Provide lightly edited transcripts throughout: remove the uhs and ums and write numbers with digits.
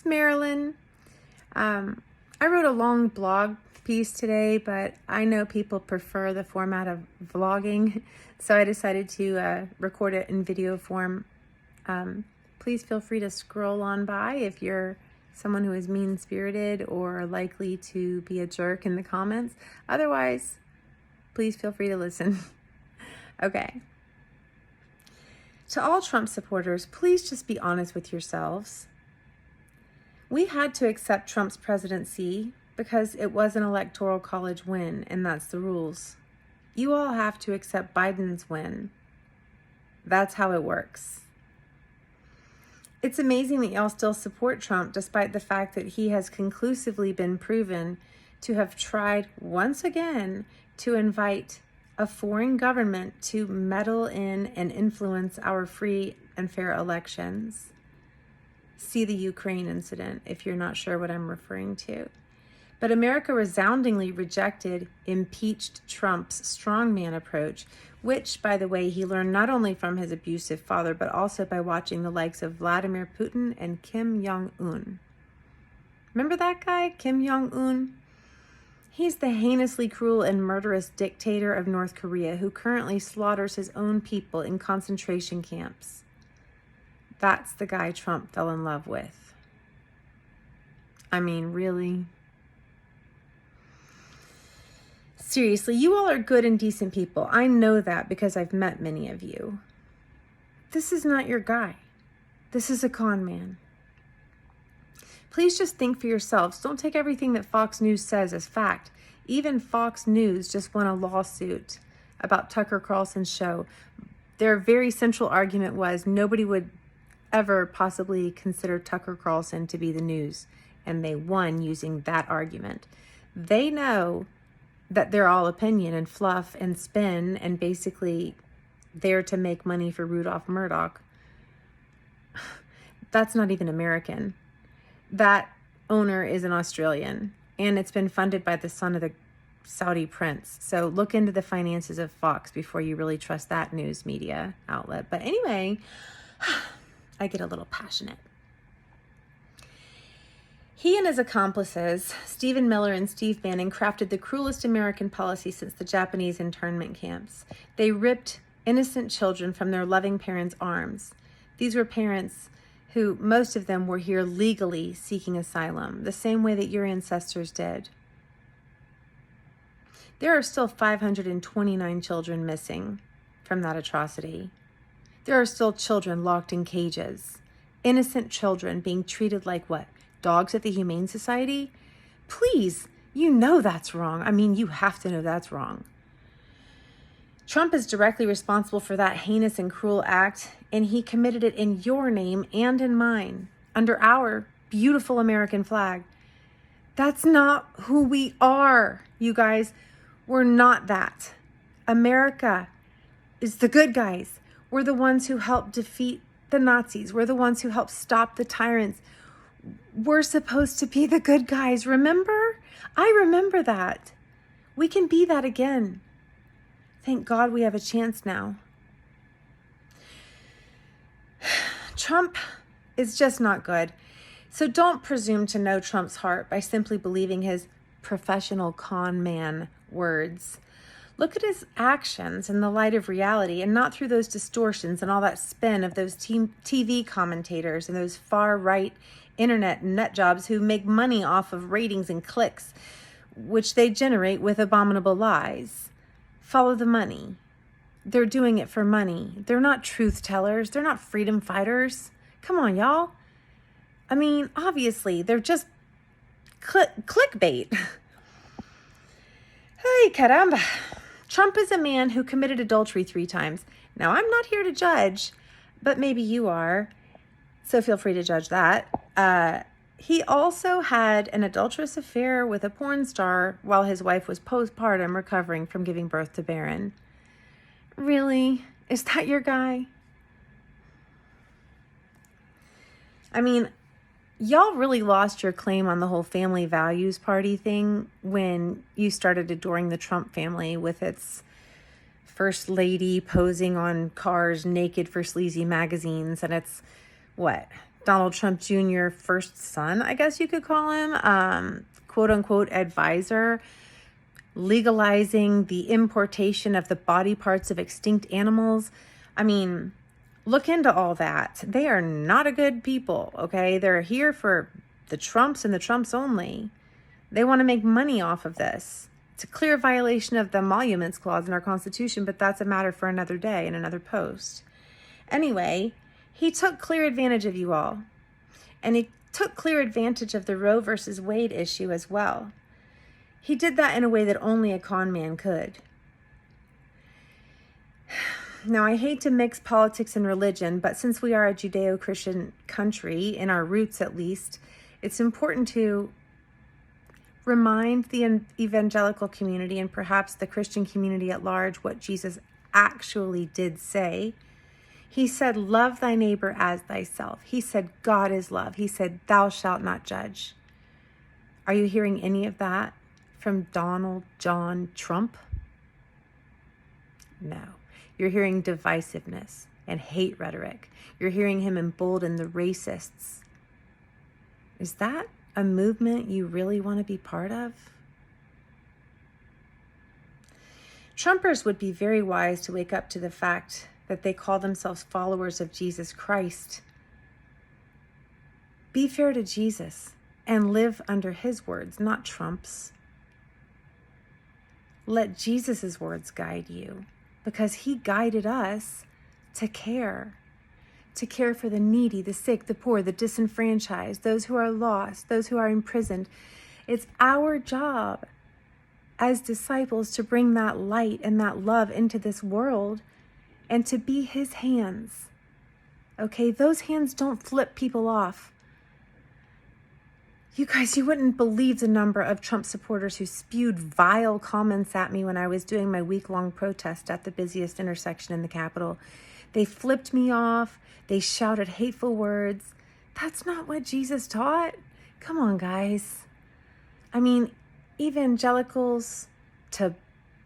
is Marilyn. I wrote a long blog piece today, but I know people prefer the format of vlogging, so I decided to record it in video form. Please feel free to scroll on by if you're someone who is mean-spirited or likely to be a jerk in the comments. Otherwise, please feel free to listen. Okay. To all Trump supporters, please just be honest with yourselves. We had to accept Trump's presidency because it was an electoral college win, and that's the rules. You all have to accept Biden's win. That's how it works. It's amazing that y'all still support Trump despite the fact that he has conclusively been proven to have tried once again to invite a foreign government to meddle in and influence our free and fair elections. See the Ukraine incident if you're not sure what I'm referring to. But America resoundingly rejected impeached Trump's strongman approach, which, by the way, he learned not only from his abusive father, but also by watching the likes of Vladimir Putin and Kim Jong-un. Remember that guy, Kim Jong-un? He's the heinously cruel and murderous dictator of North Korea who currently slaughters his own people in concentration camps. That's the guy Trump fell in love with. I mean, really? Seriously, you all are good and decent people. I know that because I've met many of you. This is not your guy. This is a con man. Please just think for yourselves. Don't take everything that Fox News says as fact. Even Fox News just won a lawsuit about Tucker Carlson's show. Their very central argument was nobody would ever possibly consider Tucker Carlson to be the news, and they won using that argument. They know that they're all opinion and fluff and spin and basically there to make money for Rudolph Murdoch. That's not even American. That owner is an Australian, and it's been funded by the son of the Saudi prince. So look into the finances of Fox before you really trust that news media outlet. But anyway, I get a little passionate. He and his accomplices, Stephen Miller and Steve Bannon, crafted the cruelest American policy since the Japanese internment camps. They ripped innocent children from their loving parents' arms. These were parents who, most of them, were here legally seeking asylum, the same way that your ancestors did. There are still 529 children missing from that atrocity. There are still children locked in cages. Innocent children being treated like what? Dogs at the Humane Society? Please, you know that's wrong. I mean, you have to know that's wrong. Trump is directly responsible for that heinous and cruel act, and he committed it in your name and in mine, under our beautiful American flag. That's not who we are, you guys. We're not that. America is the good guys. We're the ones who helped defeat the Nazis. We're the ones who helped stop the tyrants. We're supposed to be the good guys, remember? I remember that. We can be that again. Thank God we have a chance now. Trump is just not good. So don't presume to know Trump's heart by simply believing his professional con man words. Look at his actions in the light of reality and not through those distortions and all that spin of those TV commentators and those far-right internet nut jobs who make money off of ratings and clicks, which they generate with abominable lies. Follow the money. They're doing it for money. They're not truth tellers. They're not freedom fighters. Come on, y'all. I mean, obviously, they're just clickbait. Hey, caramba. Trump is a man who committed adultery 3 times. Now, I'm not here to judge, but maybe you are, so feel free to judge that. He also had an adulterous affair with a porn star while his wife was postpartum recovering from giving birth to Barron. Really? Is that your guy? I mean, y'all really lost your claim on the whole family values party thing when you started adoring the Trump family with its first lady posing on cars naked for sleazy magazines and its, Donald Trump Jr. first son, I guess you could call him, quote unquote advisor, legalizing the importation of the body parts of extinct animals. I mean, look into all that. They are not a good people, okay? They're here for the Trumps and the Trumps only. They want to make money off of this. It's a clear violation of the Emoluments Clause in our Constitution, but that's a matter for another day and another post. Anyway, he took clear advantage of you all. And he took clear advantage of the Roe versus Wade issue as well. He did that in a way that only a con man could. Now, I hate to mix politics and religion, but since we are a Judeo-Christian country, in our roots at least, it's important to remind the evangelical community and perhaps the Christian community at large what Jesus actually did say. He said, love thy neighbor as thyself. He said, God is love. He said, thou shalt not judge. Are you hearing any of that from Donald John Trump? No. You're hearing divisiveness and hate rhetoric. You're hearing him embolden the racists. Is that a movement you really want to be part of? Trumpers would be very wise to wake up to the fact that they call themselves followers of Jesus Christ. Be fair to Jesus and live under his words, not Trump's. Let Jesus's words guide you, because he guided us to care for the needy, the sick, the poor, the disenfranchised, those who are lost, those who are imprisoned. It's our job as disciples to bring that light and that love into this world and to be his hands. Okay, those hands don't flip people off. You guys, you wouldn't believe the number of Trump supporters who spewed vile comments at me when I was doing my week-long protest at the busiest intersection in the Capitol. They flipped me off. They shouted hateful words. That's not what Jesus taught. Come on, guys. I mean, evangelicals to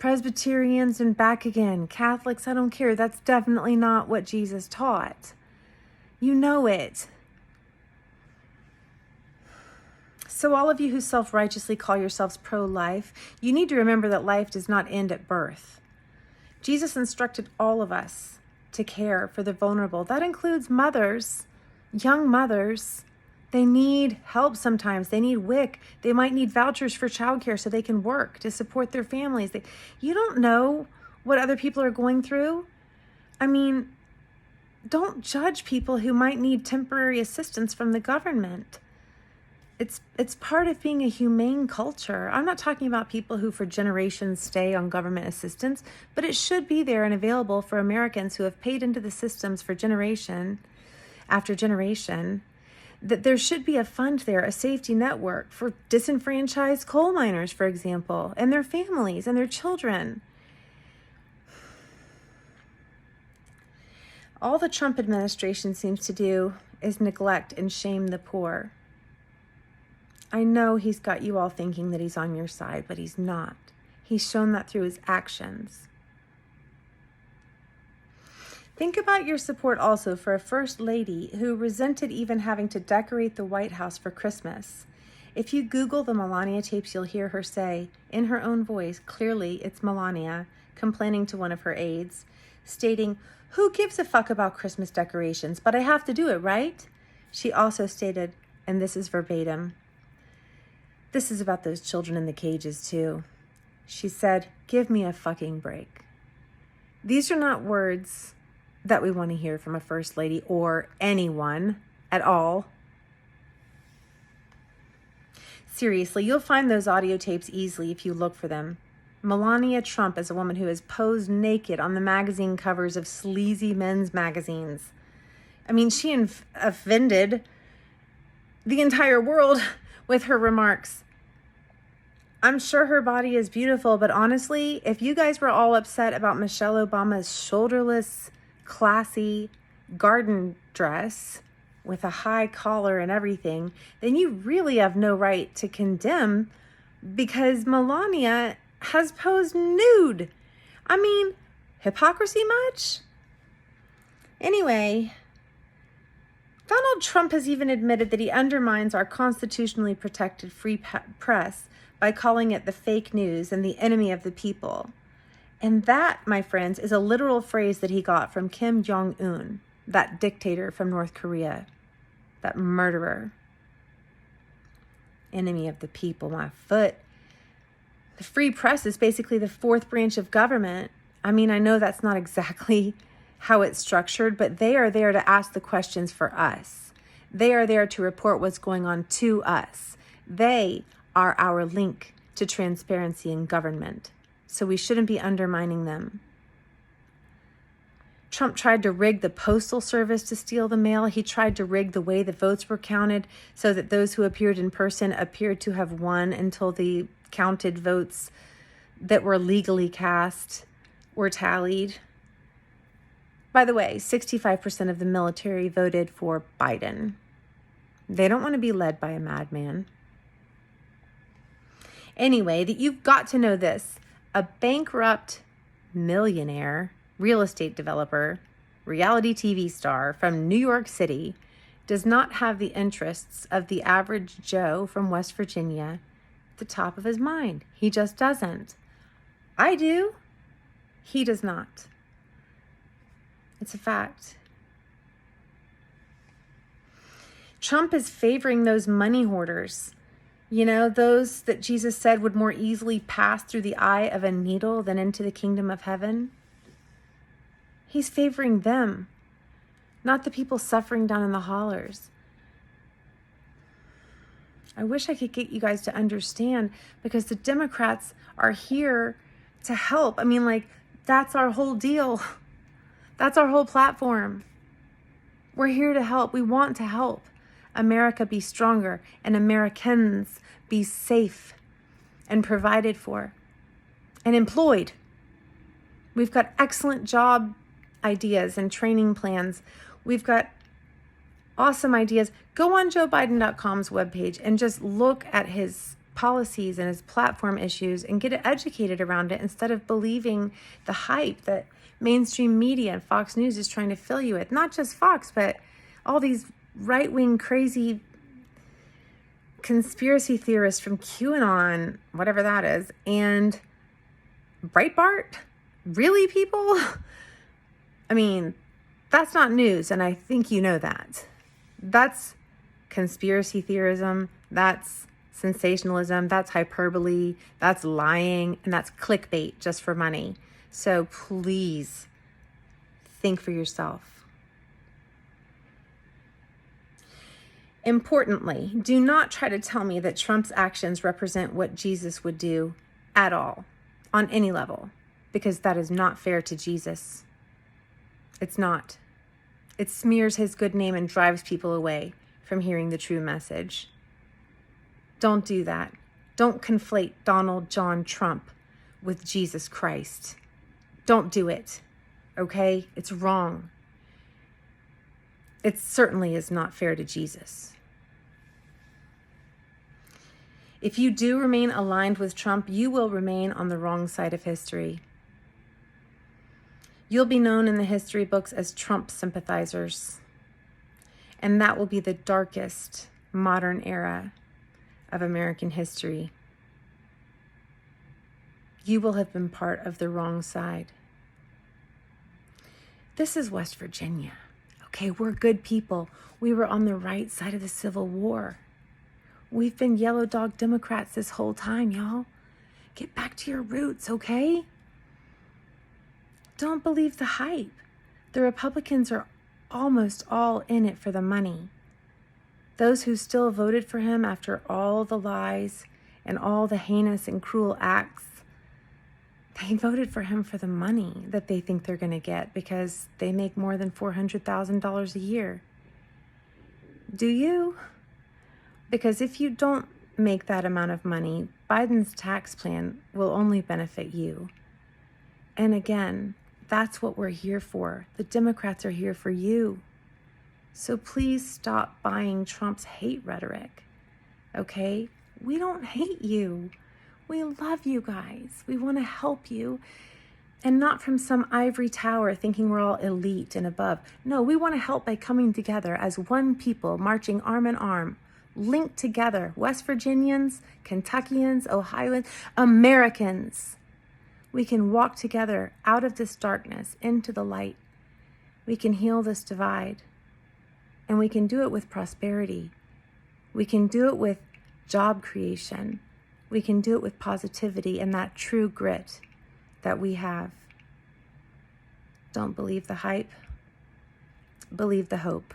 Presbyterians and back again, Catholics, I don't care. That's definitely not what Jesus taught. You know it. So all of you who self-righteously call yourselves pro-life, you need to remember that life does not end at birth. Jesus instructed all of us to care for the vulnerable. That includes mothers, young mothers. They need help sometimes. They need WIC. They might need vouchers for childcare so they can work to support their families. You don't know what other people are going through. I mean, don't judge people who might need temporary assistance from the government. It's part of being a humane culture. I'm not talking about people who for generations stay on government assistance, but it should be there and available for Americans who have paid into the systems for generation after generation. That there should be a fund there, a safety network for disenfranchised coal miners, for example, and their families and their children. All the Trump administration seems to do is neglect and shame the poor. I know he's got you all thinking that he's on your side, but he's not. He's shown that through his actions. Think about your support also for a first lady who resented even having to decorate the White House for Christmas. If you Google the Melania tapes, you'll hear her say, in her own voice, clearly it's Melania, complaining to one of her aides, stating, "Who gives a fuck about Christmas decorations? But I have to do it, right?" She also stated, and this is verbatim, this is about those children in the cages too. She said, "Give me a fucking break." These are not words that we want to hear from a first lady or anyone at all. Seriously, you'll find those audio tapes easily if you look for them. Melania Trump is a woman who has posed naked on the magazine covers of sleazy men's magazines. I mean, she offended the entire world with her remarks. I'm sure her body is beautiful, but honestly, if you guys were all upset about Michelle Obama's shoulderless, classy garden dress with a high collar and everything, then you really have no right to condemn, because Melania has posed nude. I mean, hypocrisy much? Anyway, Donald Trump has even admitted that he undermines our constitutionally protected free press by calling it the fake news and the enemy of the people. And that, my friends, is a literal phrase that he got from Kim Jong-un, that dictator from North Korea, that murderer. Enemy of the people, my foot. The free press is basically the fourth branch of government. I mean, I know that's not exactly how it's structured, but they are there to ask the questions for us. They are there to report what's going on to us. They are our link to transparency in government. So we shouldn't be undermining them. Trump tried to rig the postal service to steal the mail. He tried to rig the way the votes were counted so that those who appeared in person appeared to have won until the counted votes that were legally cast were tallied. By the way, 65% of the military voted for Biden. They don't want to be led by a madman. Anyway, you've got to know this. A bankrupt millionaire, real estate developer, reality TV star from New York City does not have the interests of the average Joe from West Virginia at the top of his mind. He just doesn't. I do. He does not. It's a fact. Trump is favoring those money hoarders. You know, those that Jesus said would more easily pass through the eye of a needle than into the kingdom of heaven. He's favoring them, not the people suffering down in the hollers. I wish I could get you guys to understand, because the Democrats are here to help. I mean, like, that's our whole deal. That's our whole platform. We're here to help. We want to help America be stronger and Americans be safe and provided for and employed. We've got excellent job ideas and training plans. We've got awesome ideas. Go on joebiden.com's webpage and just look at his policies and his platform issues and get educated around it instead of believing the hype that mainstream media and Fox News is trying to fill you with. Not just Fox, but all these right-wing crazy conspiracy theorists from QAnon, whatever that is, and Breitbart. Really, people? I mean, that's not news, and I think you know that. That's conspiracy theorism, that's sensationalism, that's hyperbole, that's lying, and that's clickbait just for money. So please think for yourself. Importantly, do not try to tell me that Trump's actions represent what Jesus would do at all, on any level, because that is not fair to Jesus. It's not. It smears his good name and drives people away from hearing the true message. Don't do that. Don't conflate Donald John Trump with Jesus Christ. Don't do it, okay? It's wrong. It certainly is not fair to Jesus. If you do remain aligned with Trump, you will remain on the wrong side of history. You'll be known in the history books as Trump sympathizers. And that will be the darkest modern era of American history. You will have been part of the wrong side. This is West Virginia. Okay, we're good people. We were on the right side of the Civil War. We've been yellow dog Democrats this whole time, y'all. Get back to your roots, okay? Don't believe the hype. The Republicans are almost all in it for the money. Those who still voted for him after all the lies and all the heinous and cruel acts, they voted for him for the money that they think they're going to get because they make more than $400,000 a year. Do you? Because if you don't make that amount of money, Biden's tax plan will only benefit you. And again, that's what we're here for. The Democrats are here for you. So please stop buying Trump's hate rhetoric, okay? We don't hate you. We love you guys. We want to help you. And not from some ivory tower thinking we're all elite and above. No, we want to help by coming together as one people, marching arm in arm, linked together. West Virginians, Kentuckians, Ohioans, Americans. We can walk together out of this darkness into the light. We can heal this divide. And we can do it with prosperity. We can do it with job creation. We can do it with positivity and that true grit that we have. Don't believe the hype. Believe the hope.